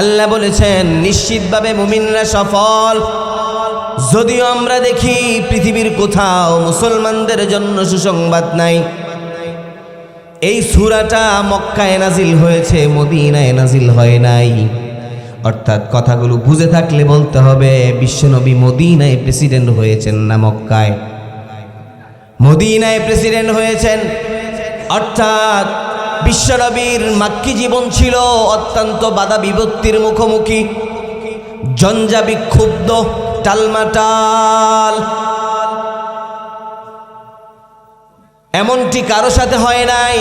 আল্লাহ বলেছেন নিশ্চিতভাবে মুমিনরা সফল। যদিও আমরা দেখি পৃথিবীর কোথাও মুসলমানদের জন্য সুসংবাদ নাই। এই সূরাটা মক্কায় নাজিল হয়েছে, মদিনায় নাজিল হয় নাই। অর্থাৎ কথাগুলো বুঝে থাকলে বলতে হবে বিশ্বনবী মদিনায় প্রেসিডেন্ট হয়েছেন না মক্কায়। মদিনায় প্রেসিডেন্ট হয়েছেন, অর্থাৎ বিশ্বনবীর মাক্কি জীবন ছিল অত্যন্ত বাধা বিপত্তির মুখোমুখি, জঞ্জা বিক্ষুব্ধ, টালমাটাল। এমনটি কারো সাথে হয় নাই।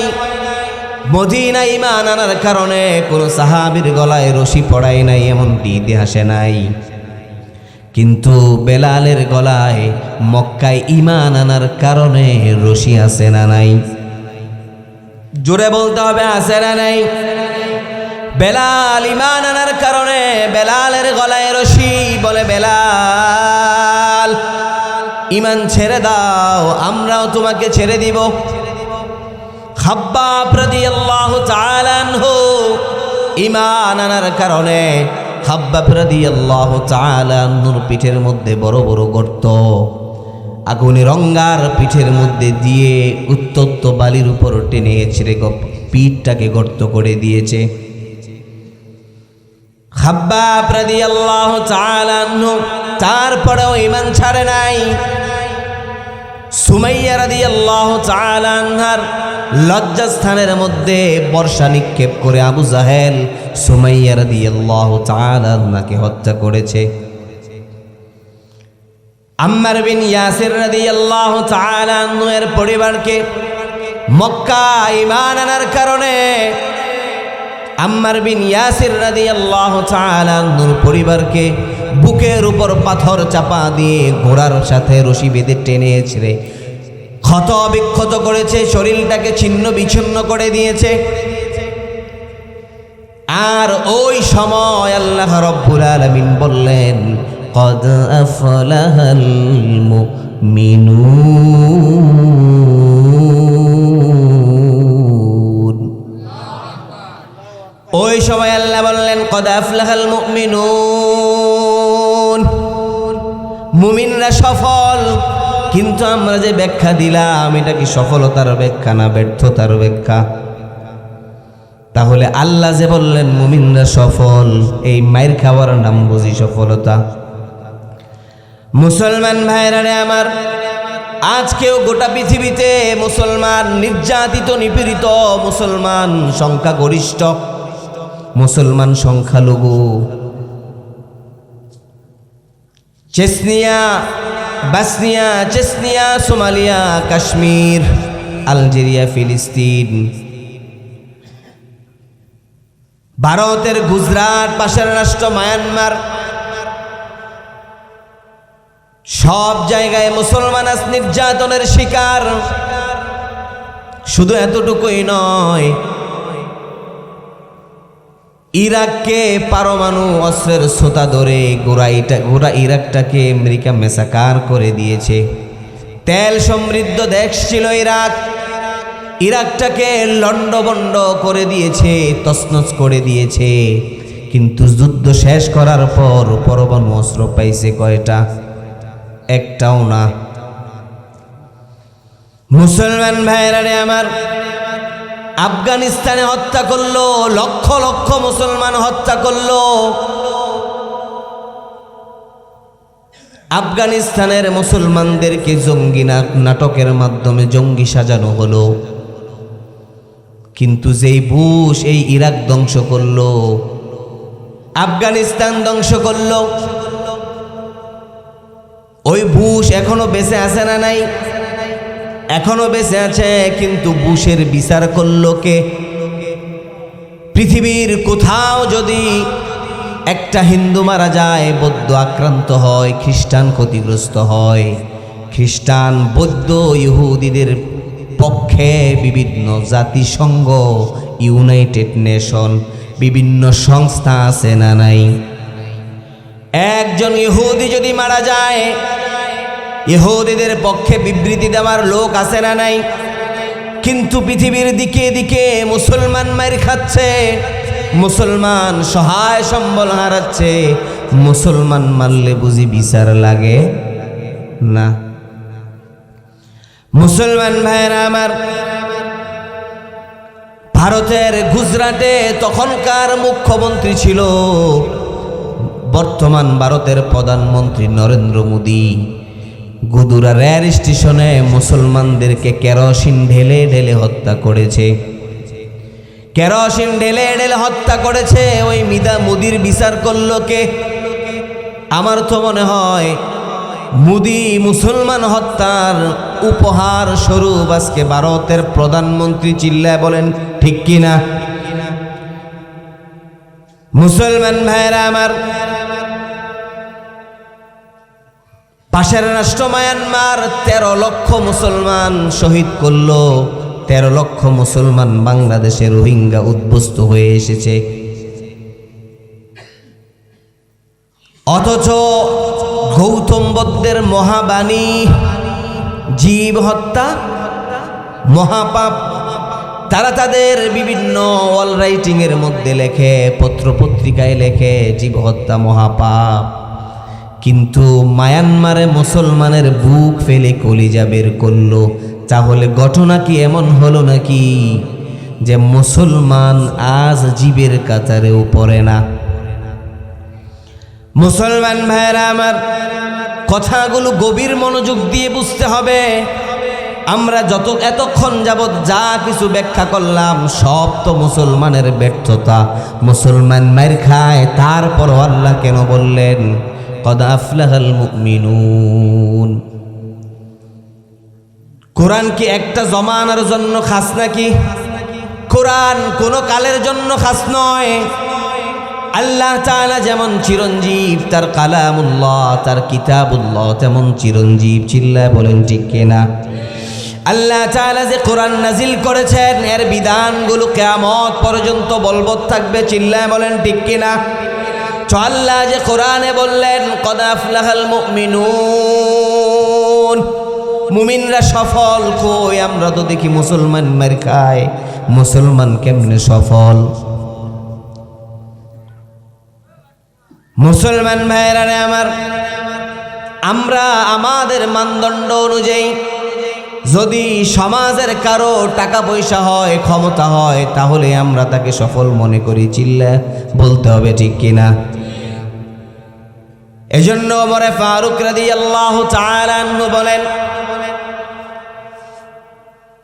মদিনায় ঈমান আনার কারণে কোনো সাহাবীর গলায় রশি পড়ায় নাই, এমনটি ইতিহাসে নাই। কিন্তু বেলালের গলায় মক্কায় ঈমান আনার কারণে রশি আছে না নাই? জোরে বলতে হবে, আছে না নাই? বেলাল ঈমান আনার কারণে বেলালের গলায় রশি। বলে বেলাল ঈমান ছেড়ে দাও, আমরাও তোমাকে ছেড়ে দিব। খাব্বাব রাদিয়াল্লাহু তাআলা আনহু ঈমান আনার কারণে খাব্বাব রাদিয়াল্লাহু তাআলা আনহুর পিঠের মধ্যে বড় বড় গর্ত, আগুনের অঙ্গার পিঠের মধ্যে দিয়ে উত্তপ্ত বালির উপর টেনে ছেড়ে পিঠটাকে গর্ত করে দিয়েছে। খাব্বাব রাদিয়াল্লাহু তাআলা আনহু তারপরেও ঈমান ছাড়ে নাই। সুমাইয়া রাদিয়াল্লাহু তাআলা আনহার লজ্জাস্থানের মধ্যে বর্ষা নিক্ষেপ করে আবু জাহেল সুমাইয়া রাদিয়াল্লাহু তাআলা আনহাকে হত্যা করেছে। আম্মার বিন ইয়াসির রাদিয়াল্লাহু তাআলা আনহু এর পরিবারকে মক্কা ঈমান আনার কারণে আম্মার বিন ইয়াসির রাদিয়াল্লাহু তাআলা আনহুর পরিবারকে বুকের উপর পাথর চাপা দিয়ে ঘোড়ার সাথে রশি বেঁধে টেনে ছেড়ে ক্ষত বিক্ষত করেছে, শরীরটাকে ছিন্ন বিচ্ছিন্ন করে দিয়েছে। আর ওই সময় আল্লাহ রাব্বুল আলামিন বললেন قد أفلح المؤمنون। ওই সময় আল্লাহ বললেন قد أفلح المؤمنون, মুমিনরা সফল। কিন্তু আমরা যে ব্যাখ্যা দিলাম এটা কি সফলতার ব্যাখ্যা না ব্যর্থতার ব্যাখ্যা? তাহলে আল্লাহ যে বললেন মুমিনরা সফল, এই মায়ের খাওয়ার নাম বুঝি সফলতা? মুসলমান ভাইরা আমার, আজকেও গোটা পৃথিবীতে মুসলমান নির্যাতিত, নিপীড়িত, মুসলমান সংখ্যাগরিষ্ঠ, মুসলমান সংখ্যালঘু। Chechnya, Bosnia, Chechnya, Somalia, Kashmir, Algeria, ফিলিস্তিন, ভারতের গুজরাট, পাশের রাষ্ট্র মায়ানমার, সব জায়গায় মুসলমান আজ নির্যাতনের শিকার। শুধু এতটুকুই নয়, ইরাককে পারমাণু অস্ত্রের ছোতা ধরে গোড়া ইরাকটাকে আমেরিকা মেসাকার করে দিয়েছে। তেল সমৃদ্ধ দেশ ছিল ইরাক, ইরাকটাকে লন্ডভন্ড করে দিয়েছে, তছনছ করে দিয়েছে। কিন্তু যুদ্ধ শেষ করার পর পরমাণু অস্ত্র পাইছে কয়টা? একটাও না। মুসলমান ভাইরা আমার, আফগানিস্তানে হত্যা করলো, লক্ষ লক্ষ মুসলমান হত্যা করলো। আফগানিস্তানের মুসলমানদেরকে জঙ্গি নাটকের মাধ্যমে জঙ্গি সাজানো হলো। কিন্তু যেই বুশ এই ইরাক ধ্বংস করলো, আফগানিস্তান ধ্বংস করলো, ওই বুশ এখনো বেঁচে আছে না নাই? এখনো বেঁচে আছে। কিন্তু বুশের বিচার করলো কে? পৃথিবীর কোথাও যদি একটা হিন্দু মারা যায়, বৌদ্ধ আক্রান্ত হয়, খ্রিস্টান ক্ষতিগ্রস্ত হয়, খ্রিস্টান, বৌদ্ধ, ইহুদিদের পক্ষে বিভিন্ন জাতিসংঘ, ইউনাইটেড নেশন, বিভিন্ন সংস্থা আছে না নাই? একজন ইহুদি যদি মারা যায়, ইহুদিদের পক্ষে বিবৃতি দেওয়ার লোক আছে না নাই? কিন্তু পৃথিবীর দিকে দিকে মুসলমান মার খাচ্ছে, মুসলমান সহায় সম্বল হারাচ্ছে, মুসলমান মারলে বুঝি বিচার লাগে না? মুসলমান ভাইরা আমার, ভারতের গুজরাটে তখনকার মুখ্যমন্ত্রী ছিল বর্তমান ভারতের প্রধানমন্ত্রী নরেন্দ্র মোদী। গুদুরা রেল স্টেশনে মুসলমানদেরকে কেরোসিন ঢেলে ঢেলে হত্যা করেছে। কেরোসিন ঢেলে ঢেলে হত্যা করেছে। ওই মোদির বিচার করলো কে? আমার তো মনে হয় মোদি মুসলমান হত্যার উপহার স্বরূপ আজকে ভারতের প্রধানমন্ত্রী। চিল্লায় বলেন ঠিক কিনা? মুসলমান ভাইরা আমার, পাশের রাষ্ট্র মায়ানমার 13 লক্ষ মুসলমান শহীদ করলো। 13 লক্ষ মুসলমান বাংলাদেশে রোহিঙ্গা উদ্বস্ত হয়ে এসেছে। অথচ গৌতম বুদ্ধের মহাবাণী জীব হত্যা মহাপাপ, তারা তাদের বিভিন্ন ওয়াল রাইটিং এর মধ্যে লেখে, পত্রপত্রিকায় লেখে জীব হত্যা মহাপাপ। কিন্তু মায়ানমারে মুসলমানের বুক ফেলে কলিজা বের করলো। তাহলে ঘটনা কি এমন হলো নাকি যে মুসলমান আজ জীবের কাতারেও পড়ে না? মুসলমান ভাইরা আমার, কথাগুলো গভীর মনোযোগ দিয়ে বুঝতে হবে। আমরা এতক্ষণ যাবৎ যা কিছু ব্যাখ্যা করলাম সব তো মুসলমানের ব্যর্থতা। মুসলমান মার খায়, তারপর আল্লাহ কেন বললেন কদ আফলাহাল মুমিনুন? কোরআন কি একটা জমানার জন্য খাস নাকি? কোরআন কোন কালের জন্য খাস নয়। আল্লাহ তাআলা যেমন চিরঞ্জীব, তার কালামুল্লাহ, তার কিতাবুল্লাহ তেমন চিরঞ্জীব। চিল্লায় বলেন ঠিক কিনা? আল্লাহ তাআলা যে কোরআন নাজিল করেছেন এর বিধানগুলো কিয়ামত পর্যন্ত বলবৎ থাকবে। চিল্লায় বলেন ঠিক কিনা? তো আল্লাহ যে কোরআনে বললেন কদ আফলাহাল মুমিনুন, মুমিনরা সফল। কই আমরা তো দেখি মুসলমান মার খায়। মুসলমান কেমনে সফল? মুসলমান ভাইরা আমার, আমরা আমাদের মানদণ্ড অনুযায়ী যদি সমাজের কারো টাকা পয়সা হয়, ক্ষমতা হয়, তাহলে আমরা তাকে সফল মনে করি। চিল্লা বলতে হবে ঠিক কিনা? এজন্য ওমর ফারুক রাদিয়াল্লাহু তাআলা আনহু বলেন,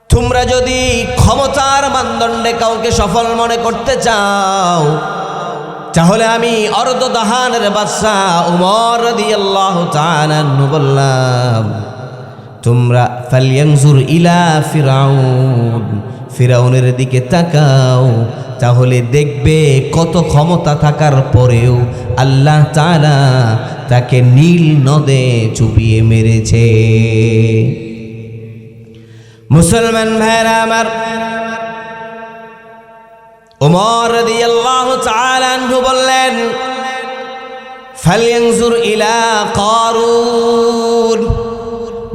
তোমরা যদি ক্ষমতার মানদণ্ডে কাউকে সফল মনে করতে চাও, তাহলে আমি অর্ধদাহানের বাদশা উমর রাদিয়াল্লাহু তাআলা আনহু বললাম, তোমরা ফালয়ানজুর ইলা ফিরাউন, ফিরাউনের দিকে তাকাও, তাহলে দেখবে কত ক্ষমতা থাকার পরেও আল্লাহ তাআলা তাকে নীল নদে চুবিয়ে মেরেছে। মুসলমান ভাইরা আমার, উমর রাদিয়াল্লাহু তাআলা আনহু বললেন ফালয়ানজুর ইলা কারুন,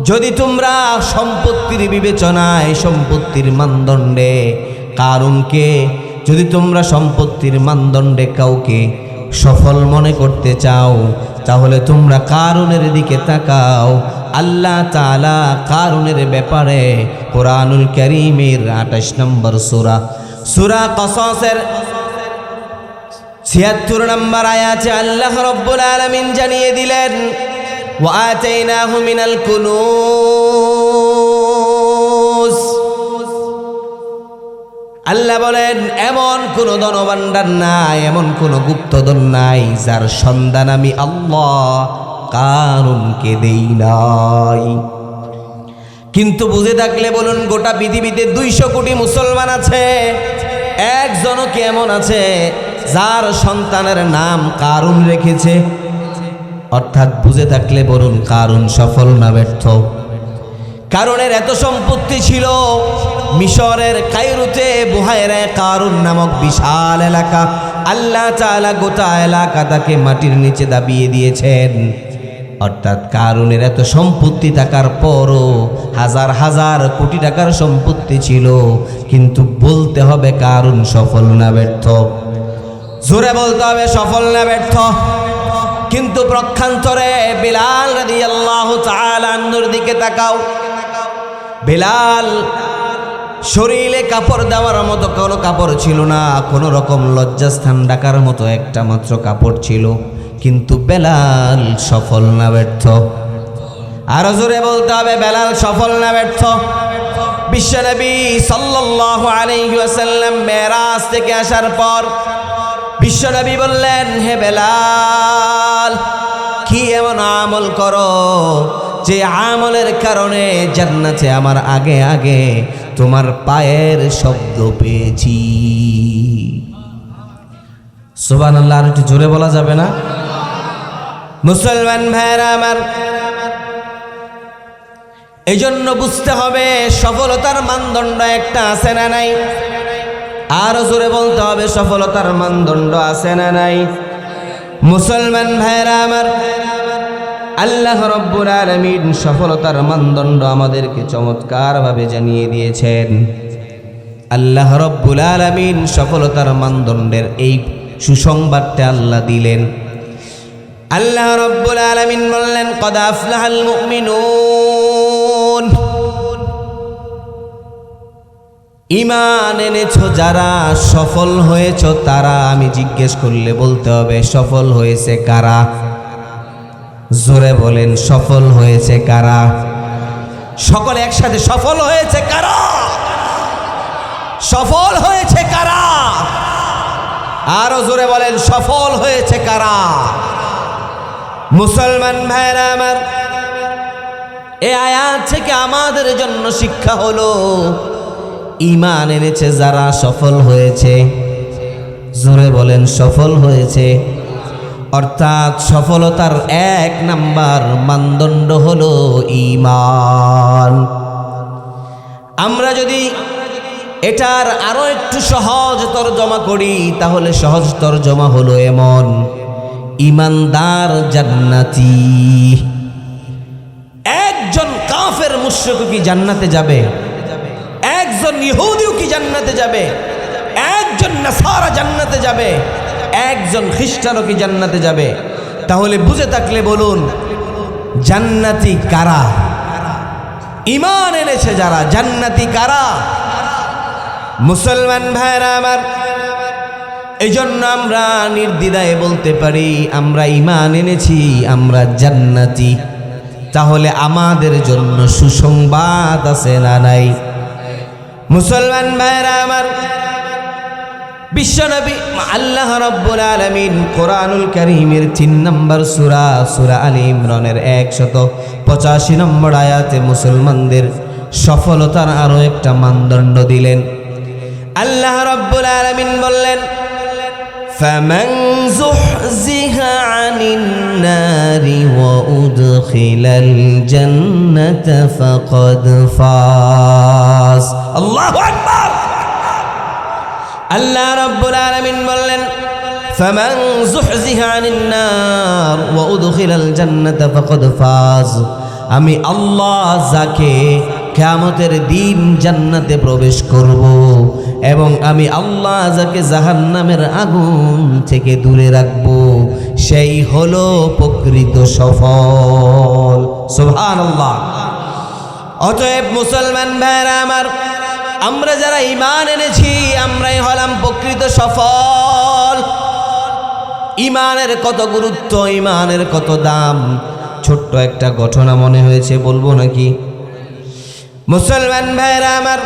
যদি তোমরা সম্পত্তির বিবেচনায়, সম্পত্তির মানদণ্ডে কারুনকে, যদি তোমরা সম্পত্তির মানদণ্ডে কাউকে সফল মনে করতে চাও, তাহলে তোমরা কারুনের দিকে তাকাও। আল্লাহ তাআলা কারুনের ব্যাপারে কোরআনুল কারীমের 28 নম্বর সূরা, সূরা কসসের 76 নম্বর আয়াতে আল্লাহ রাব্বুল আলামিন জানিয়ে দিলেন, ওয়া আতাইনাহু মিনাল কুনুজ। আল্লাহ বলেন এমন কোন ধনভাণ্ডার নাই, এমন কোন গুপ্তধন নাই যার সন্ধান আমি আল্লাহ কারুনকে দেই নাই। কিন্তু বুঝে থাকলে বলুন, গোটা পৃথিবীতে 200 কোটি মুসলমান আছে, একজনও কি এমন আছে যার সন্তানের নাম কারুন রেখেছে? অর্থাৎ বুঝে থাকলে বলুন, কারুন সফল না ব্যর্থ? কারুনের এত সম্পত্তি ছিল, মিশরের কায়রোতে বুহায়রায়ে কারুন নামক বিশাল এলাকা, আল্লাহ তাআলা গোটা এলাকা তাকে মাটির নিচে দাবিয়ে দিয়েছেন। অর্থাৎ কারুনের এত সম্পত্তি থাকার পরও, হাজার হাজার কোটি টাকার সম্পত্তি ছিল, কিন্তু বলতে হবে কারুন সফল না ব্যর্থ? জোরে বলতে হবে সফল না ব্যর্থ। কিন্তু প্রক্ষান্তরে বিলাল রাদিয়াল্লাহু তাআলা আনহুর দিকে তাকাও। বিলাল শরীরে কাপড় দেওয়ার মতো কোনো কাপড় ছিল না, কোনো রকম লজ্জাস্থান ঢাকার মতো একটা মাত্র কাপড় ছিল। কিন্তু বেলাল সফল না ব্যর্থ? আরো জোরে বলতে হবে বেলাল সফল না ব্যর্থ? বিশ্বনবী সাল্লাল্লাহু আলাইহি ওয়াসাল্লাম মেরাজ থেকে আসার পর বিশ্বনবী বললেন, হে বেলাল, কি এমন আমল করো যে আমলের কারণে জান্নাতে আমার আগে আগে তোমার পায়ের শব্দ পেয়েছি? সুবহানাল্লাহ। আর একটু জোরে বলা যাবে না? মুসলমান ভাইরা আমার, এই জন্য বুঝতে হবে সফলতার মানদণ্ড একটা আছে না নাই? আরো জোরে বলতে হবে সফলতার মানদণ্ড আছে না নাই? মুসলমান ভাইরা আমার, আল্লাহ রাব্বুল আলামিন সফলতার মানদণ্ড আমাদেরকে চমৎকারভাবে জানিয়ে দিয়েছেন। আল্লাহ রাব্বুল আলামিন সফলতার মানদণ্ডের এই সুসংবাদটা আল্লাহ দিলেন। আল্লাহ রাব্বুল আলামিন বললেন, কদ আফলাহাল মুমিনুন, ঈমান এনেছো যারা, সফল হয়েছো তারা। আমি জিজ্ঞেস করলে বলতে হবে সফল হয়েছে কারা? জোরে বলেন সফল হয়েছে কারা? সকলে একসাথে সফল হয়েছে কারা? সফল হয়েছে কারা? আরো জোরে বলেন সফল হয়েছে কারা? মুসলমান ভাইরা আমার, এই আয়াত থেকে আমাদের জন্য শিক্ষা হলো ঈমান এনেছে যারা সফল হয়েছে। জোরে বলেন সফল হয়েছে। অর্থাৎ সফলতার এক নাম্বার মানদণ্ড হলো ঈমান। আমরা যদি এটার আরো একটু সহজ তরজমা করি তাহলে সহজ তরজমা হলো এমন, ঈমানদার জান্নাতি। একজন কাফের মুশরিক কি জান্নাতে যাবে? একজন ইহুদিও কি জান্নাতে যাবে? একজন নাসারা জান্নাতে যাবে? একজন খ্রিস্টানও কি জান্নাতে যাবে? তাহলে বুঝে থাকলে বলুন জান্নাতি কারা? ঈমান এনেছে যারা, জান্নাতি কারা? মুসলমান ভাইরা আমার, এই জন্য আমরা নির্দ্বিধায় বলতে পারি আমরা ঈমান এনেছি, আমরা জান্নাতি। তাহলে আমাদের জন্য সুসংবাদ আছে না নাই? মুসলমান ভাইরা আমার, বিশ্বনবী আল্লাহ রাব্বুল আলামিন কোরআনুল কারীমের 3 নম্বর সূরা, সূরা আলে ইমরানের 185 নম্বর আয়াতে মুসলমানদের সফলতার আরো একটা মানদণ্ড দিলেন। আল্লাহ রাব্বুল আলামিন বললেন, ফামান যুহজিহা আনিন নারি ওয়া উদখিলাল জান্নাতা ফাকাদ ফাজ। আল্লাহু আকবার। আল্লাহ রাব্বুল আলামিন বললেন, ফামান যুহজিহা আনিন নার ওয়া উদখিলাল জান্নাতা ফাকাদ ফাজ। আমি আল্লাহ যাকে কিয়ামতের দিন জান্নাতে প্রবেশ করব এবং আমি আল্লাহ যাকে জাহান্নামের আগুন থেকে দূরে রাখব, সেই হলো প্রকৃত সফল। সুবহানাল্লাহ। অতএব মুসলমান ভাইরা আমার, আমরা যারা ঈমান এনেছি আমরাই হলাম প্রকৃত সফল। ঈমানের কত গুরুত্ব, ঈমানের কত দাম। ছোট্ট একটা ঘটনা মনে হয়েছে, বলবো নাকি? মুসলমান ভাইরা আমার,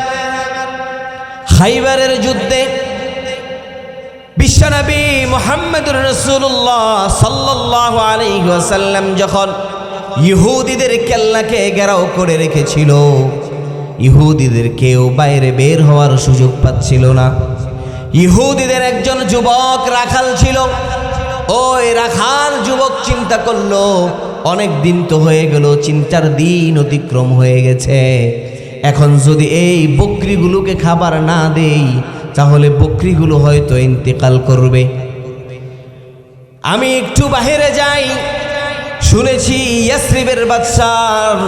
খাইবারের যুদ্ধে বিশ্বনবী মুহাম্মদুর রাসূলুল্লাহ সাল্লাল্লাহু আলাইহি ওয়াসাল্লাম যখন ইহুদিদের কেল্লাকে ঘেরাও করে রেখেছিল, ইহুদিদের কেউ বাইরে বের হওয়ার সুযোগ পাচ্ছিল না। ইহুদিদের একজন যুবক রাখাল ছিল। ওই রাখাল যুবক চিন্তা করলো, অনেক দিন তো হয়ে গেল, চিন্তার দিন অতিক্রম হয়ে গেছে। এখন যদি এই বকরিগুলোকে খাবার না দেই তাহলে বকরিগুলো হয়তো ইন্তেকাল করবে। আমি একটু বাহিরে যাই, শুনেছি ইয়াসরিবের বাদশার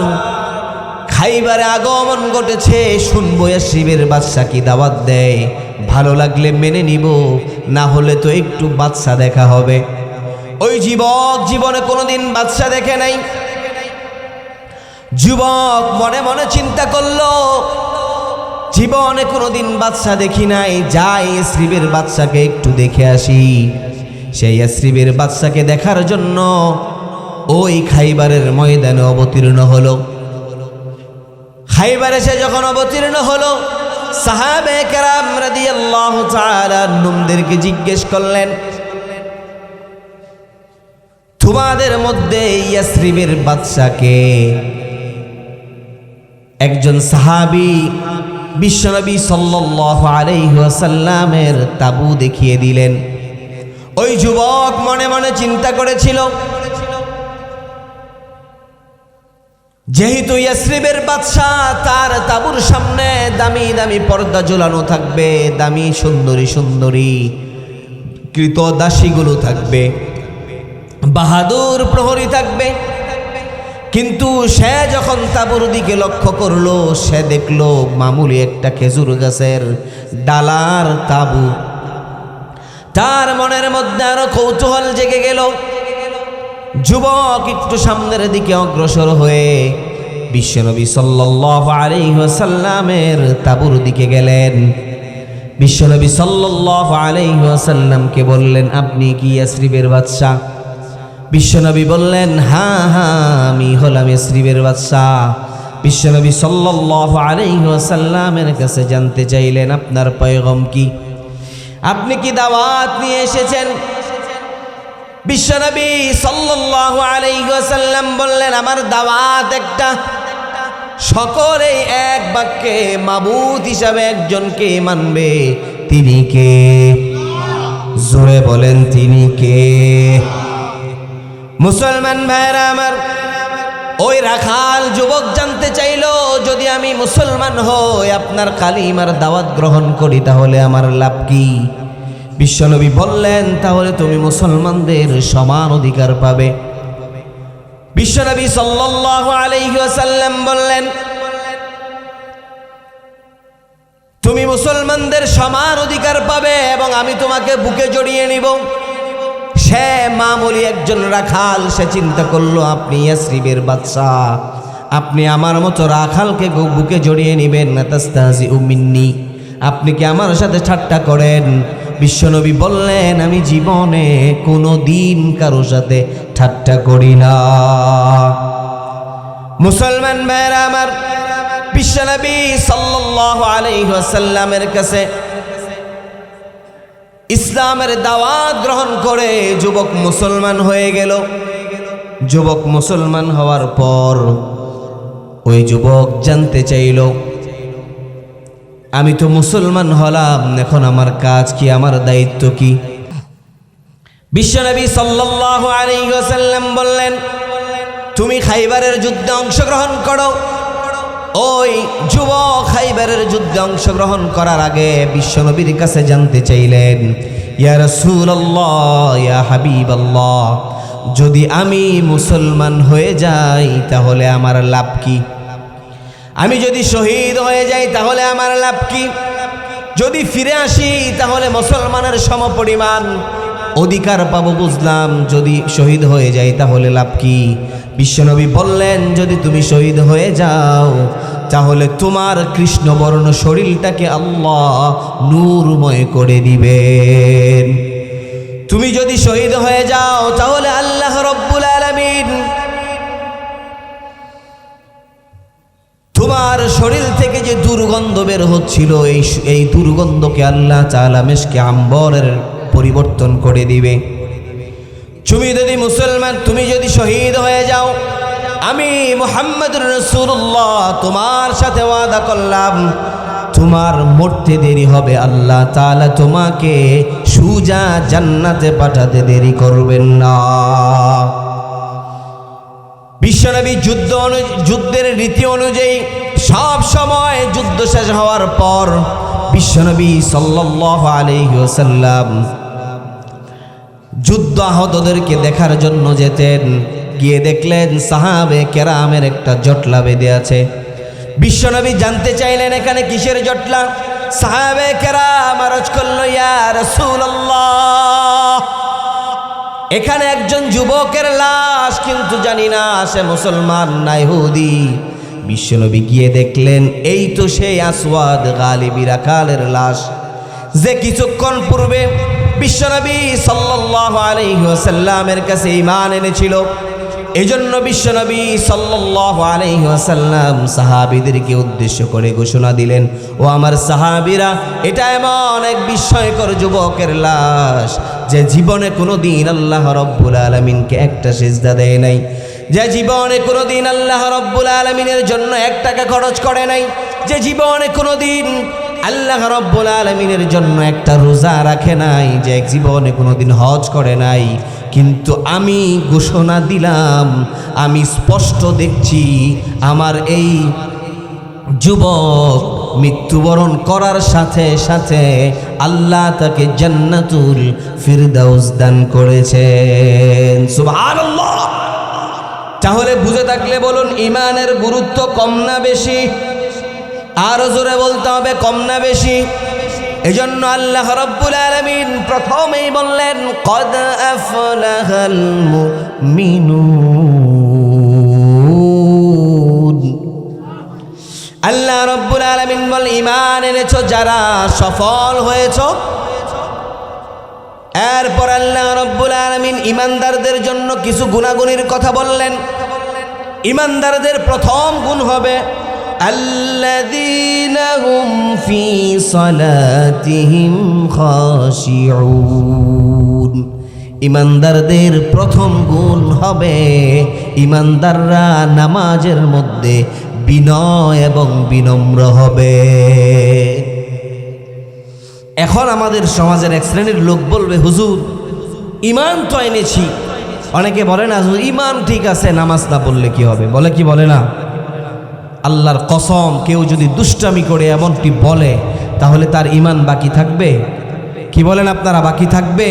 খাইবারে আগমন ঘটেছে, শুনবো ইয়াসরিবের বাদশা কি দাওয়াত দেয়। ভালো লাগলে মেনে নিব, না হলে তো একটু বাদশা দেখা হবে। ওই যুবক জীবনে কোনোদিন বাদশা দেখে নাই। যুবক মনে মনে চিন্তা করলো, জীবনে কোনোদিন বাদশা দেখি নাই, যাই ইয়াসরিবের বাদশাকে একটু দেখে আসি। সেই ইয়াসরিবের বাদশাকে দেখার জন্য ওই খাইবারের ময়দানে অবতীর্ণ হলো। খাইবারে সে যখন অবতীর্ণ হলো, সাহাবে কেরাম রাদিয়াল্লাহু তাআলা আনহুমদেরকে জিজ্ঞেস করলেন, তোমাদের মধ্যে ইয়াসরিবের বাদশাকে? একজন সাহাবী বিশ্বনবী সাল্লাল্লাহু আলাইহি ওয়াসাল্লামের তাবু দেখিয়ে দিলেন। ওই যুবক মনে মনে চিন্তা করেছিল, যেহেতু ইয়াসরিবের বাদশা, তার তাবুর সামনে দামি দামি পর্দা ঝোলানো থাকবে, দামি সুন্দরী সুন্দরী কৃতদাসীগুলো থাকবে, বাহাদুর প্রহরী থাকবে। কিন্তু সে যখন তাবুর দিকে লক্ষ্য করলো, সে দেখলো মামুলি একটা খেজুর গাছের ডালার তাবু। তার মনের মধ্যে আরো কৌতূহল জেগে গেল। যুবক একটু সামনের দিকে অগ্রসর হয়ে বিশ্বনবী সাল্লাল্লাহু আলাইহি ওয়াসাল্লামের তাবুর দিকে গেলেন। বিশ্বনবী সাল্লাল্লাহু আলাইহি ওয়াসাল্লামকে বললেন, আপনি কি ইয়াসরিবের বাদশা? বিশ্বনবী বললেন, হ্যাঁ হ্যাঁ, আমি হলাম ইয়াসরিবের বাদশা। বিশ্বনবী সাল্লাল্লাহু আলাইহি ওয়াসাল্লামের কাছে জানতে চাইলেন, আপনার পয়গম কি? আপনি কি দাওয়াত নিয়ে এসেছেন? বিশ্বনবী সাল্লাল্লাহু আলাইহি ওয়াসাল্লাম বললেন, আমার দাওয়াত একটা, সকলেই এক বাক্যে মাবুদ হিসাবে একজনকে মানবে। তিনি কে? জোরে বলেন, তিনি কে? মুসলমান ভাইরা আমার, ওই রাখাল যুবক জানতে চাইল, যদি আমি মুসলমান হই, আপনার কালিমার দাওয়াত গ্রহণ করি, তাহলে আমার লাভ কি? বিশ্বনবী বললেন, তাহলে তুমি মুসলমানদের সমান অধিকার পাবে। বিশ্বনবী সাল্লাল্লাহু আলাইহি ওয়াসাল্লাম বললেন, তুমি মুসলমানদের সমান অধিকার পাবে এবং আমি তোমাকে বুকে জড়িয়ে নিব। সে মামুলি একজন রাখাল, সে চিন্তা করলো, আপনি ইয়াসরিবের বাদশা, আপনি আমার মতো রাখালকে বুকে জড়িয়ে নেবেন? না তাস্তাহজিউ মিন্নি, আপনি কি আমার সাথে ঠাট্টা করেন? বিশ্বনবী বললেন, আমি জীবনে কোনো দিন কারো সাথে ঠাট্টা করি না। মুসলমান ভাইরা আমার, বিশ্বনবী সাল্লাল্লাহু আলাইহি ওয়াসাল্লামের কাছে ইসলামের দাওয়াত গ্রহণ করে যুবক মুসলমান হয়ে গেল। যুবক মুসলমান হওয়ার পর ওই যুবক জানতে চাইল, আমি তো মুসলমান হলাম, এখন আমার কাজ কি, আমার দায়িত্ব কি? বিশ্বনবী সাল্লাল্লাহু আলাইহি ওয়াসাল্লাম বললেন, তুমি খাইবারের যুদ্ধে অংশগ্রহণ করো। ওই যুবক খাইবারের যুদ্ধে অংশগ্রহণ করার আগে বিশ্বনবীর কাছে জানতে চাইলেন, ইয়া রাসূলুল্লাহ, ইয়া হাবিবাল্লাহ, যদি আমি মুসলমান হয়ে যাই তাহলে আমার লাভ কি? আমি যদি শহীদ হয়ে যাই তাহলে আমার লাভ কি? যদি ফিরে আসি তাহলে মুসলমানের সমপরিমাণ অধিকার পাবো, বুঝলাম। যদি শহীদ হয়ে যাই তাহলে লাভ কি? বিশ্বনবী বললেন, যদি তুমি শহীদ হয়ে যাও তাহলে তোমার কৃষ্ণবর্ণ শরীরটাকে আল্লাহ নূরময় করে দিবেন। তুমি যদি শহীদ হয়ে যাও তাহলে আল্লাহ রব্বুল আলামিন তোমার শরীর থেকে যে দুর্গন্ধ বের হচ্ছিল, এই দুর্গন্ধকে আল্লাহ তাআলা মিশকে আম্বরের পরিবর্তন করে দিবে। তুমি যদি মুসলমান, তুমি যদি শহীদ হয়ে যাও, আমি মুহাম্মদুর রাসূলুল্লাহ তোমার সাথে ওয়াদা করলাম, তোমার মরতে দেরি হবে, আল্লাহ তাআলা তোমাকে সুজা জান্নাতে পাঠাতে দেরি করবেন না। বিশ্বনবী যুদ্ধের রীতি অনুযায়ী সব সময় যুদ্ধ শেষ হওয়ার পর বিশ্বনবী সাল্লাল্লাহু আলাইহি ওয়াসাল্লাম যুদ্ধ আহতদেরকে দেখার জন্য যেতেন। গিয়ে দেখলেন সাহাবে কেরামের একটা জটলা বেঁধে আছে। বিশ্বনবী জানতে চাইলেন, এখানে কিসের জটলা? সাহাবে কেরাম আরজ করলো, ইয়া রাসূলুল্লাহ, এখানে একজন যুবকের লাশ, কিন্তু জানি না সে মুসলমান না ইহুদি। বিশ্বনবী গিয়ে দেখলেন এই তো সেই আসওয়াদ গালিবী রাখালের লাশ, যে কিছুক্ষণ পূর্বে বিশ্বনবী সাল্লাল্লাহু আলাইহি ওয়াসাল্লামের কাছে ঈমান এনেছিল। এজন্য বিশ্বনবী সাল্লাল্লাহু আলাইহি ওয়াসাল্লাম সাহাবীদেরকে উদ্দেশ্য করে ঘোষণা দিলেন, ও আমার সাহাবীরা, এটা এমন এক বিস্ময়কর যুবকের লাশ যে জীবনে কোনোদিন আল্লাহ রাব্বুল আলামিনকে একটা সিজদা দেয় নাই, যে জীবনে কোনোদিন আল্লাহ রাব্বুল আলামিনের জন্য 1 টাকা খরচ করে নাই, যে জীবনে কোনোদিন আল্লাহ রাব্বুল আলামিনের জন্য একটা রোজা রাখে নাই, যে জীবনে কোনোদিন হজ করে নাই। কিন্তু আমি ঘোষণা দিলাম, আমি স্পষ্ট দেখছি আমার এই যুবক মৃত্যুবরণ করার সাথে সাথে আল্লাহ তাকে জান্নাতুল ফিরদাউস দান করেছেন। সুবহানাল্লাহ। তাহলে বুঝে থাকলে বলুন, ঈমানের গুরুত্ব কম না বেশি? আরো জোরে বলতে হবে, কম না বেশি? এজন্য আল্লাহ রাব্বুল আলামিন প্রথমেই বললেন, কদ আফলাহাল মুমিনুন। আল্লাহ রাব্বুল আলামিন বল, ঈমান এনেছো যারা, সফল হয়েছো। এরপর আল্লাহ রাব্বুল আলামিন ঈমানদারদের জন্য কিছু গুণাগুণের কথা বললেন। ঈমানদারদের প্রথম গুণ হবে আল্লাযীনা হুম ফী সালাতিহিম খাশিউন। ঈমানদারদের প্রথম গুণ হবে ঈমানদাররা নামাজের মধ্যে বিনয় এবং বিনম্র হবে। এখন আমাদের সমাজের এক শ্রেণীর লোক বলবে, হুজুর ঈমান তো এনেছি, অনেকে বলে না হুজুর ঈমান ঠিক আছে, নামাজ না পড়লে কি হবে, বলে কি বলে না? আল্লাহর কসম, কেউ যদি দুষ্টামি করে এমনটি বলে তাহলে তার ঈমান বাকি থাকবে? কি বলেন আপনারা, বাকি থাকবে?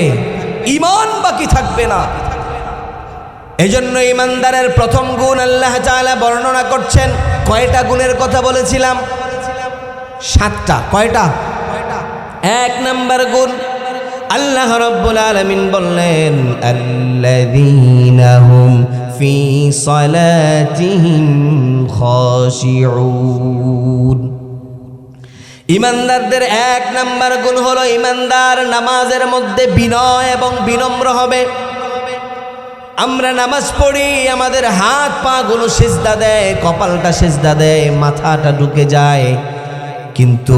ঈমান বাকি থাকবে না। এজন্য ঈমানদারের প্রথম গুণ আল্লাহ তাআলা বর্ণনা করছেন। কয়টা গুণের কথা বলেছিলাম? 7টা। কয়টা? 1 নাম্বার গুণ আল্লাহ রাব্বুল আলামিন বললেন, আল্লাযীনা হুম ফী সালাতিহিম খাশিউন। ঈমানদারদের 1 নাম্বার গুণ হলো ঈমানদার নামাজের মধ্যে বিনয় এবং বিনম্র হবে। আমরা নামাজ পড়ি, আমাদের হাত পা গুলো সিজদা দেয়, কপালটা সিজদা দেয়, মাথাটা ঢুকে যায়, কিন্তু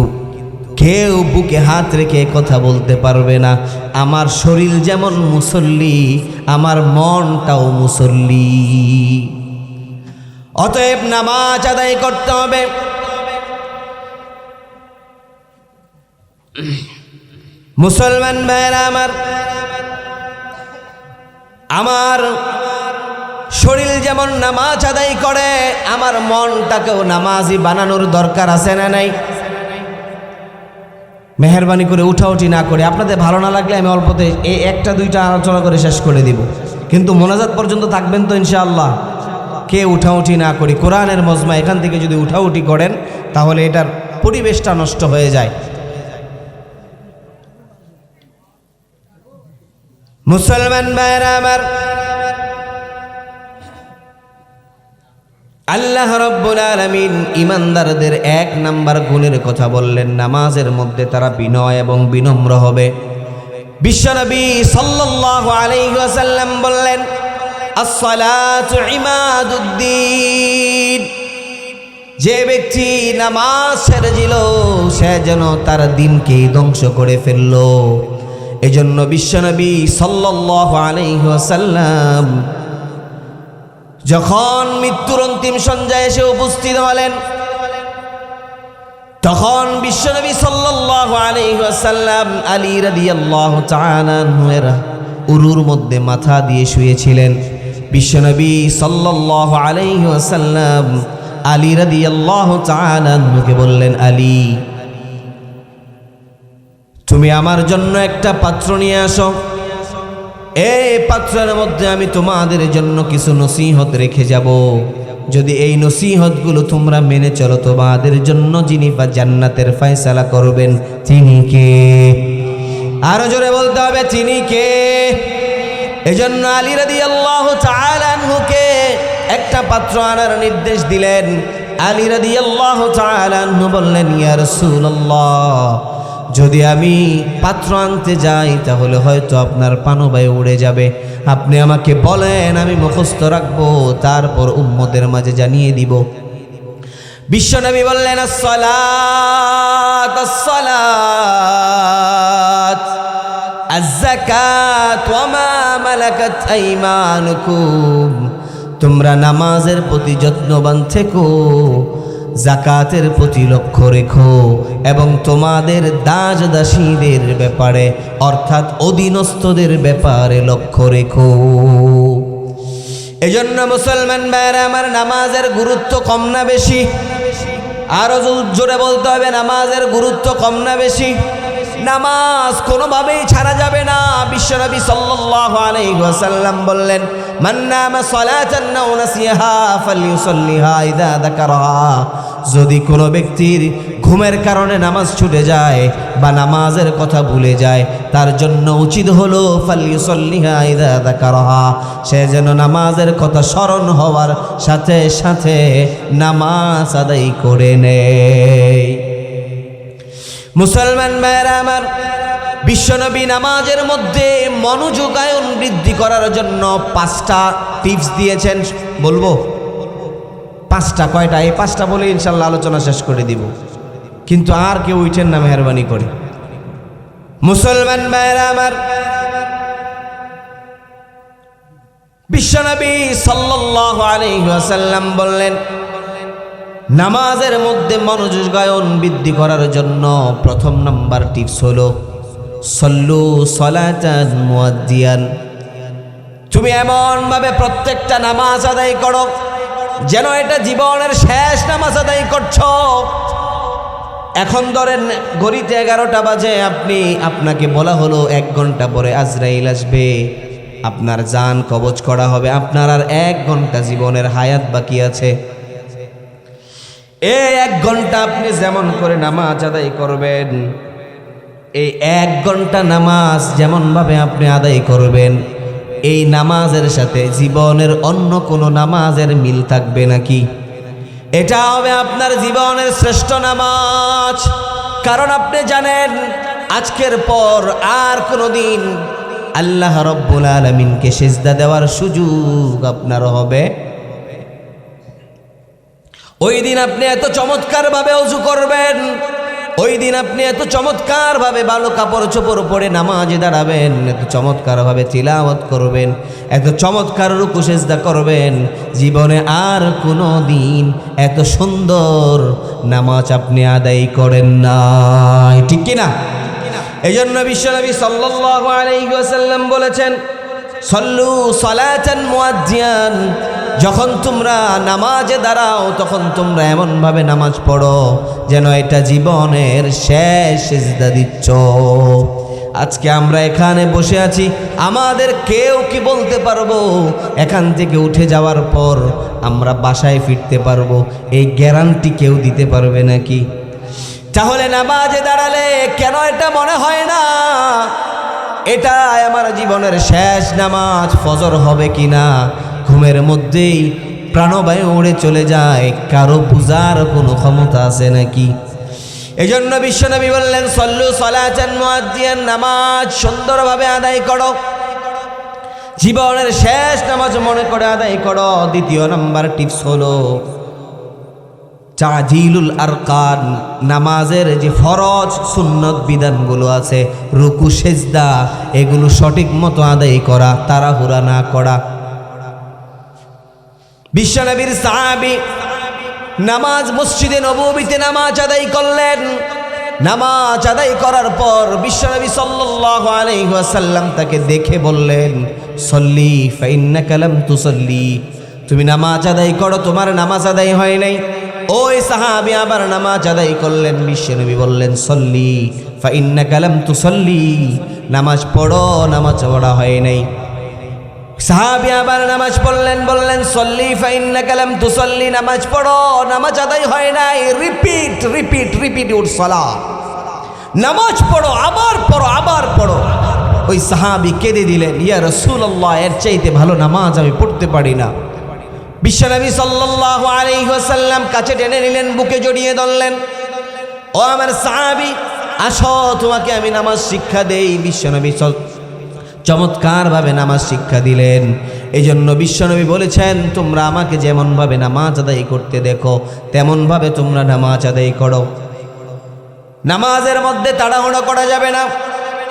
কেউ বুকে হাত রেখে কথা বলতে পারবে না, আমার শরীর যেমন মুসল্লি, আমার মনটাও মুসল্লি। অতএব নামাজ আদায় করতে হবে। মুসলমান ভাইরা আমার শরীর যেমন নামাজ আদায় করে, আমার মনটাকেও নামাজি বানানোর দরকার আছে না নাই? মেহরবানি করে উঠাউঠি না করে, আপনাদের ভালো না লাগলে আমি অল্পতে এই 1টা 2টা আলোচনা করে শেষ করে দিব, কিন্তু মোনাজাত পর্যন্ত থাকবেন তো ইনশাআল্লাহ? কে উঠাউঠি না করি, কোরআনের মজমা, এখান থেকে যদি উঠাউঠি করেন তাহলে এটার পরিবেশটা নষ্ট হয়ে যায়। মুসলমান ভাইরা আমার, আল্লাহ রাব্বুল আলামিন ঈমানদারদের 1 নাম্বার গুণের কথা বললেন, নামাজের মধ্যে তারা বিনয় এবং বিনম্র হবে। বিশ্বনবী সাল্লাল্লাহু আলাইহি ওয়াসাল্লাম বললেন, আস-সালাতু ইমাদুদ্দিন। যে ব্যক্তি নামাজ ছেড়ে দিল সে যেন তার দিনকেই ধ্বংস করে ফেলল। এজন্য বিশ্বনবী সাল্লাল্লাহু আলাইহি ওয়াসাল্লাম যখন মৃত্যুর অন্তিম সন্ধ্যায় এসে উপস্থিত হলেন, তখন বিশ্বনবী সাল্লাল্লাহু আলাইহি ওয়াসাল্লাম আলী রাদিয়াল্লাহু তাআলা আনহুর উরুর মধ্যে মাথা দিয়ে শুয়েছিলেন। বিশ্বনবী সাল্লাল্লাহু আলাইহি ওয়াসাল্লাম আলী রাদিয়াল্লাহু তাআলা আনহুকে বললেন, আলী, তুমি আমার জন্য একটা পাত্র নিয়ে আসো। এই পাত্রের মধ্যে আমি তোমাদের জন্য কিছু নসিহত রেখে যাব। যদি এই নসিহতগুলো তোমরা মেনে চলো, তোমাদের জন্য যিনি জান্নাতের ফয়সালা করবেন তিনি কে? আরো জোরে বলতে হবে, তিনি কে? এজন্য আলী রাদিয়াল্লাহু তাআলা আনহুকে একটা পাত্র আনার নির্দেশ দিলেন। আলী রাদিয়াল্লাহু তাআলা আনহু বললেন, ইয়া রাসূলুল্লাহ, যদি আমি পাত্র আনতে যাই তাহলে হয়তো আপনার পানবায় উড়ে যাবে। আপনি আমাকে বলেন, আমি মুখস্থ রাখবো, তারপর উম্মতের মাঝে জানিয়ে দিব। বিশ্বনবী বললেন, আস-সালাত আস-সালাত আজ-যাকাত ওয়া মা মালাকাত আইমানুকুম। তোমরা নামাজের প্রতি যত্নবান থেকো, যাকাতের প্রতি লক্ষ্য রেখো এবং তোমাদের দাস দাসীদের ব্যাপারে অর্থাৎ অধীনস্থদের ব্যাপারে লক্ষ্য রেখো। এজন্য মুসলমান ভাইরা আমার, নামাজের গুরুত্ব কম না বেশি? আরো জোরে বলতে হবে, নামাজের গুরুত্ব কম না বেশি? নামাজ কোনোভাবেই ছাড়া যাবে না। বিশ্বনবী সাল্লাল্লাহু আলাইহি ওয়াসাল্লাম বললেন, মান নামা সালাতান আও নাসিয়াহা ফালইউসাল্লিহা ইযা যাকারাহা। যদি কোনো ব্যক্তির ঘুমের কারণে নামাজ ছুটে যায় বা নামাজের কথা ভুলে যায়, তার জন্য উচিত হলো ফালইউসাল্লিহা ইযা যাকারাহা, সে যেন নামাজের কথা স্মরণ হওয়ার সাথে সাথে নামাজ আদায় করে নেয়। মুসলমান ভাইরা আমার, বিশ্বনবী নামাজের মধ্যে মনোযোগায়ন বৃদ্ধি করার জন্য 5টা টিপস দিয়েছেন। বলবো 5টা? কয়টা? এই 5টা বলে ইনশাল্লাহ আলোচনা শেষ করে দিব, কিন্তু আর কেউ উঠেন না মেহরবানি করে। মুসলমান ভাইরা আমার, বিশ্বনবী সাল্লাল্লাহু আলাইহি ওয়াসাল্লাম বললেন, নামাজের মধ্যে মনোযোগায়ন বৃদ্ধি করার জন্য প্রথম নাম্বার টিপস হলো সল্লু সলাতান মুয়াজ্জিয়ান। তুমি এমন ভাবে প্রত্যেকটা নামাজ আদায় করো যেন এটা জীবনের শেষ নামাজ আদায় করছো। এখন ধরেন ঘড়িতে 11টা বাজে, আপনাকে বলা হলো 1 ঘন্টা পরে আজরাইল আসবে, আপনার জান কবজ করা হবে, আপনার আর 1 ঘন্টা জীবনের হায়াত বাকি আছে। এই 1 ঘন্টা আপনি যেমন করে নামাজ আদায় করবেন, এই 1 ঘন্টা নামাজ যেমনভাবে আপনি আদায় করবেন, এই নামাজের সাথে জীবনের অন্য কোনো নামাজের মিল থাকবে নাকি? এটা হবে আপনার জীবনের শ্রেষ্ঠ নামাজ। কারণ আপনি জানেন আজকের পর আর কোনো দিন আল্লাহ রব্বুল আলামিনকে সিজদা দেওয়ার সুযোগ আপনার হবে। ওই দিন আপনি এত চমৎকার ভাবে ওযু করবেন, ওই দিন আপনি এত চমৎকার ভাবে ভালো কাপড় চোপড় পরে নামাজে দাঁড়াবেন, এত চমৎকার ভাবে তিলাওয়াত করবেন, এত চমৎকার রুকু সিজদা করবেন, জীবনে আর কোনো দিন এত সুন্দর নামাজ আপনি আদায় করেন নাই। ঠিক কিনা? এজন্য বিশ্বনবী সাল্লাল্লাহু আলাইহি ওয়াসাল্লাম বলেছেন, সল্লু সলাতান মুয়াজ্জিয়ান। যখন তোমরা নামাজে দাঁড়াও তখন তোমরা এমনভাবে নামাজ পড়ো যেন এটা জীবনের শেষ সিজদা দিচ্ছ। আজকে আমরা এখানে বসে আছি, আমাদের কেউ কি বলতে পারবো এখান থেকে উঠে যাওয়ার পর আমরা বাসায় ফিরতে পারবো? এই গ্যারান্টি কেউ দিতে পারবে নাকি? তাহলে নামাজে দাঁড়ালে কেন এটা মনে হয় না এটা আমার জীবনের শেষ নামাজ? ফজর হবে কিনা ঘুমের মধ্যেই প্রাণবায়ু উড়ে চলে যায়, কারো বুঝার কোনো ক্ষমতা আছে নাকি? এজন্য বিশ্বনবী বললেন, সল্লু সলাতান মুয়াজ্জিয়ান, নামাজ সুন্দরভাবে আদায় করো, জীবনের শেষ নামাজ মনে করে আদায় করো। দ্বিতীয় নাম্বার টিপস হলো তাজিলুল আরকান। নামাজের যে ফরজ সুন্নত বিধানগুলো আছে, রুকু সেজদা, এগুলো সঠিক মতো আদায় করা, তাড়াহুড়া না করা। বিশ্বনবীর সাহাবী নামাজ মসজিদে নববীতে নামাজ আদায় করলেন। নামাজ আদায় করার পর বিশ্বনবী সাল্লাল্লাহু আলাইহি ওয়াসাল্লাম তাকে দেখে বললেন, সল্লি ফাইন্নাকা লাম তুসল্লি। তুমি নামাজ আদায় করো, তোমার নামাজ আদায় হয় নাই। ওই সাহাবী আবার নামাজ আদায় করলেন। বিশ্বনবী বললেন, সল্লি ফাইন্নাকা লাম তুসল্লি, নামাজ পড়ো, নামাজ পড়া হয় নাই। সাহাবী আবার নামাজ পড়লেন, বললেন সল্লি ফাইন্নাকা লাম তুসল্লি, নামাজ পড়ো, নামাজ আদায় হয় নাই। রিপিট রিপিট রিপিট ইউর সালাত, নামাজ পড়ো, আবার পড়ো, আবার পড়ো। ওই সাহাবী কেঁদে দিলেন, ইয়া রাসূলুল্লাহ, এর চাইতে ভালো নামাজ আমি পড়তে পারি না। বিশ্বনবী সাল্লাল্লাহু আলাইহি ওয়াসাল্লাম কাছে টেনে নিলেন, বুকে জড়িয়ে ধরলেন, ও আমার সাহাবী, আসো তোমাকে আমি নামাজ শিক্ষা দেই। বিশ্বনবী চমৎকারভাবে নামাজ শিক্ষা দিলেন। এই জন্য বিশ্বনবী বলেছেন, তোমরা আমাকে যেমনভাবে নামাজ আদায় করতে দেখো তেমনভাবে তোমরা নামাজ আদায় করো। নামাজের মধ্যে তাড়াহুড়ো করা যাবে না।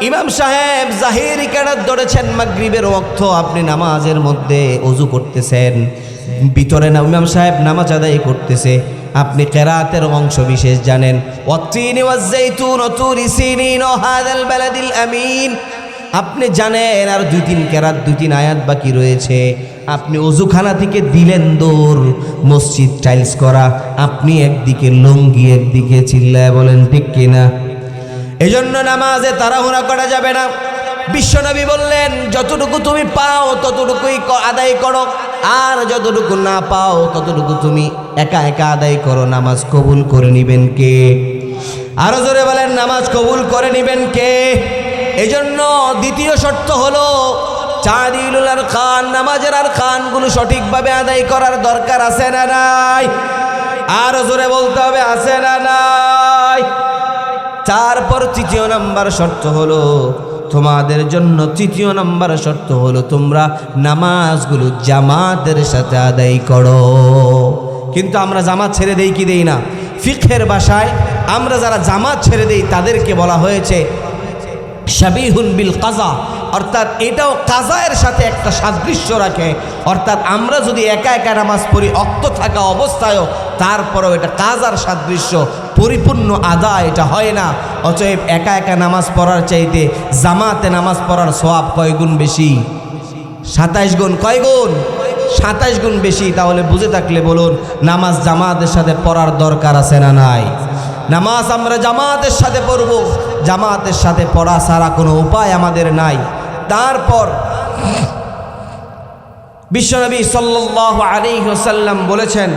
ইমাম সাহেব জাহিরি কেরাত ধরেছেন, মাগরিবের ওয়াক্ত আপনি নামাজের মধ্যে ওযু করতেছেন, ভিতরে না ইমাম সাহেব নামাজ আদায় করতেছে, আপনি কেরাতের অংশ বিশেষ জানেন। ওয়াত্তিনি ওয়াজ্জাইতুন ওয়া তুরি সিনিন ওয়া হাযাল বালাদিল আমিন, আপনি জানেন আর 2-3 কেরাত 2-3 আয়াত বাকি রয়েছে। আপনি ওযুখানা থেকে দিলেন দৌড়, মসজিদ টাইলস করা, আপনি একদিকে লুঙ্গি একদিকে, চিল্লায় বলেন ঠিক কিনা? এজন্য নামাজে তাড়াহুড়া করা যাবে না। বিশ্বনবী বললেন, যতটুকু তুমি পাও ততটুকুই আদায় করো, আর যতটুকু না পাও ততটুকু তুমি একা একা আদায় করো। নামাজ কবুল করে নিবেন কে? আরো জোরে বলেন, নামাজ কবুল করে নিবেন কে? এজন্য দ্বিতীয় শর্ত হলো তা'দিলুল আরকান, নামাজের আরকানগুলো সঠিকভাবে আদায় করার দরকার আছে না নাই? আরো জোরে বলতে হবে, আছে না নাই? তারপর তৃতীয় নাম্বার শর্ত হলো তোমাদের জন্য, তৃতীয় নাম্বার শর্ত হলো তোমরা নামাজগুলো জামাতের সাথে আদায় করো। কিন্তু আমরা জামাত ছেড়ে দেই কি দেই না? ফিকহের ভাষায় আমরা যারা জামাত ছেড়ে দেই তাদেরকে বলা হয়েছে শাবিহুন বিল কাজা, অর্থাৎ এটাও কাজায়ের সাথে একটা সাদৃশ্য রাখে। অর্থাৎ আমরা যদি একা একা নামাজ পড়ি অক্ত থাকা অবস্থায়ও, তারপরেও এটা কাজার সাদৃশ্য, পরিপূর্ণ আদায় এটা হয় না। অতএব একা একা নামাজ পড়ার চাইতে জামাতে নামাজ পড়ার সওয়াব কয় গুণ বেশি? 27 গুণ। কয় গুণ? 27 গুণ বেশি। তাহলে বুঝে থাকলে বলুন, নামাজ জামাতের সাথে পড়ার দরকার আছে না নাই? নামাজ আমরা জামাতের সাথে পড়ব, জামাতের সাথে পড়া ছাড়া কোনো উপায় আমাদের নাই। তারপর বিশ্বনবী সাল্লাল্লাহু আলাইহি ওয়াসাল্লাম বলেছেন,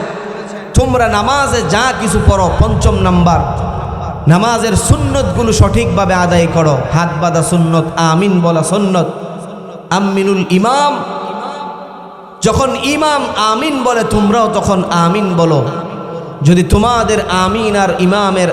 তোমরা নামাজে যা কিছু পড়ো, পঞ্চম নাম্বার, নামাজের সুন্নতগুলো সঠিকভাবে আদায় করো। হাত বাঁধা সুন্নত, আমিন বলা সুন্নত। আমিনুল ইমাম, যখন ইমাম আমিন বলে তোমরাও তখন আমিন বলো। যদি তোমাদের আমিন আর ইমামের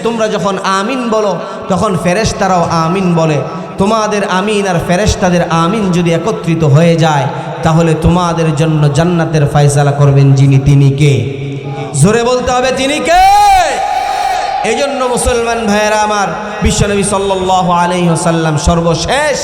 তোমরা যখন আমিন বলো তখন ফেরেশতারাও আমিন বলে। তোমাদের আমিন আর ফেরেশতাদের আমিন যদি একত্রিত হয়ে যায় তাহলে তোমাদের জন্য জান্নাতের ফয়সালা করবেন যিনি, তিনি কে? জোরে বলতে হবে, তিনি কে? এই জন্য মুসলমান ভাইয়েরা আমার, বিশ্বনবী সাল্লাল্লাহু আলাইহি ওয়াসাল্লাম সর্বশেষ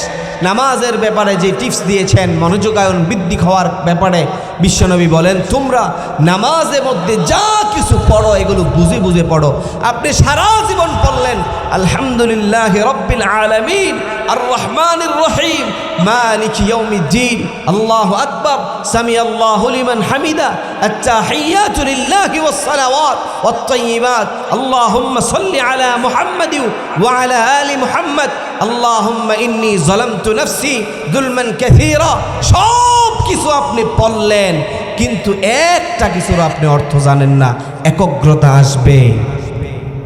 নামাজের ব্যাপারে যে টিপস দিয়েছেন, মনোযোগায়ন বৃদ্ধি হওয়ার ব্যাপারে, বিশ্বনবী বলেন, তোমরা নামাজের মধ্যে যা কিছু পড়ো এগুলো বুঝে বুঝে পড়ো। আপনি সারা জীবন পড়লেন আলহামদুলিল্লাহি রাব্বিল আলামিন আর রহমানির রহিম মালিকি ইয়াউমিদ্দিন, আল্লাহু আকবার, সামিআল্লাহু লিমান হামিদা, আত-তাহিয়াতু লিল্লাহি ওয়াস সালাওয়াত ওয়াত তাইয়্যিবাত, আল্লাহুম্মা সাল্লি আলা মুহাম্মাদি ওয়া আলা আলি মুহাম্মাদ, আল্লাহুম্মা ইন্নী যালামতু নাফসি যুলমান কাসীরা। সব কিছু আপনি পড়লেন, কিন্তু একটা কিছুর আপনি অর্থ জানেন না। একগ্রতা আসবে,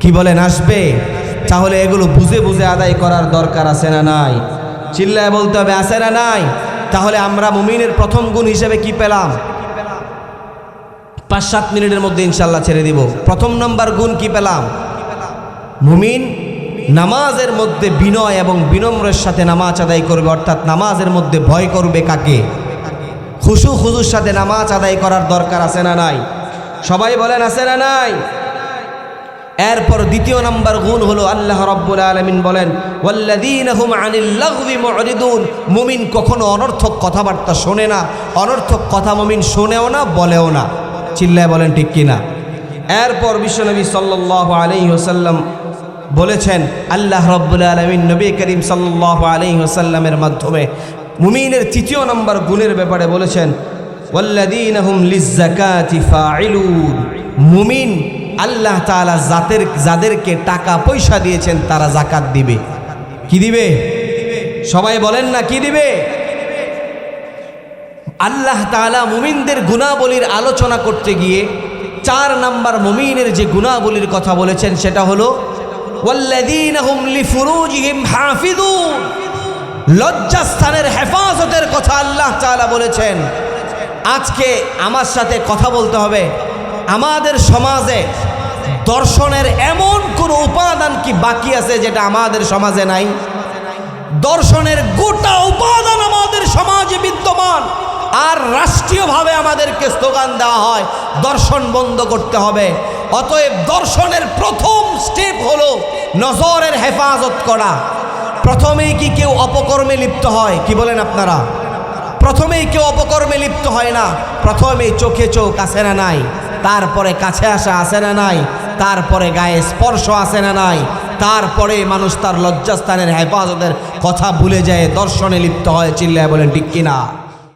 কি বলেন? আসবে। তাহলে এগুলো বুঝে বুঝে আদায় করার দরকার আছে না নাই? চিল্লায় বলতে হবে, আছে না নাই? তাহলে আমরা মুমিনের প্রথম গুণ হিসেবে কি পেলাম? 5-7 মিনিটের মধ্যে ইনশাল্লাহ ছেড়ে দিব। প্রথম নম্বর গুণ কি পেলাম? মুমিন নামাজের মধ্যে বিনয় এবং বিনম্রের সাথে নামাজ আদায় করবে, অর্থাৎ নামাজের মধ্যে ভয় করবে কাকে? খুশু খুজুর সাথে নামাজ আদায় করার দরকার আছে না নাই? সবাই বলেন, আছে না নাই? এরপর দ্বিতীয় নাম্বার গুণ হলো, আল্লাহ রাব্বুল আলামিন বলেন, ওয়াল্লাযীনা হুম আনিল লাগবি মুরিদুন, মুমিন কখনো অনর্থক কথাবার্তা শোনে না। অনর্থক কথা মুমিন শোনেও না, বলেও না। চিল্লায় বলেন ঠিক কিনা? এরপর বিশ্বনবী সাল্লাল্লাহু আলাইহি ওয়াসাল্লাম বলেছেন, আল্লাহ রাব্বুল আলামিন নবী করিম সাল্লাল্লাহু আলাইহি ওয়াসাল্লামের মাধ্যমে মুমিনের তৃতীয় নম্বর গুণের ব্যাপারে বলেছেন, ওয়াল্লাযীনা হুম লিয-যাকাতি ফাঈলুন, মুমিন আল্লাহ তাআলা যাদেরকে টাকা পয়সা দিয়েছেন তারা যাকাত দিবে। কি দিবে? সবাই বলেন না, কি দিবে? আল্লাহ তাআলা মুমিনদের গুণাবলীর আলোচনা করতে গিয়ে 4 নাম্বার মুমিনের যে গুণাবলীর কথা বলেছেন সেটা হলো ওয়াল্লাযীনা হুম লিফুরুজিহিম হাফিজুন, লজ্জাস্থানের হেফাজতের কথা আল্লাহ তাআলা বলেছেন। আজকে আমার সাথে কথা বলতে হবে, আমাদের সমাজে দর্শনের এমন কোন উপাদান কি বাকি আছে যেটা আমাদের সমাজে নাই? দর্শনের গোটা উপাদান আমাদের সমাজে বিদ্যমান, আর রাষ্ট্রীয়ভাবে আমাদেরকে স্লোগান দেওয়া হয় দর্শন বন্ধ করতে হবে। অতএব দর্শনের প্রথম স্টেপ হলো নজরের হেফাজত করা। প্রথমেই কি কেউ অপকর্মে লিপ্ত হয়? কি বলেন আপনারা? প্রথমেই কেউ অপকর্মে লিপ্ত হয় না। প্রথমেই চোখে চোখ আছে না নাই, তারপরে কাছে আসা আছে না নাই, তারপরে গায়ে স্পর্শ আছে না নাই, তারপরে মানুষ তার লজ্জাস্থানের হেফাজতের কথা ভুলে যায়, দর্শনে লিপ্ত হয়। চিল্লায় বলেন ঠিক কিনা?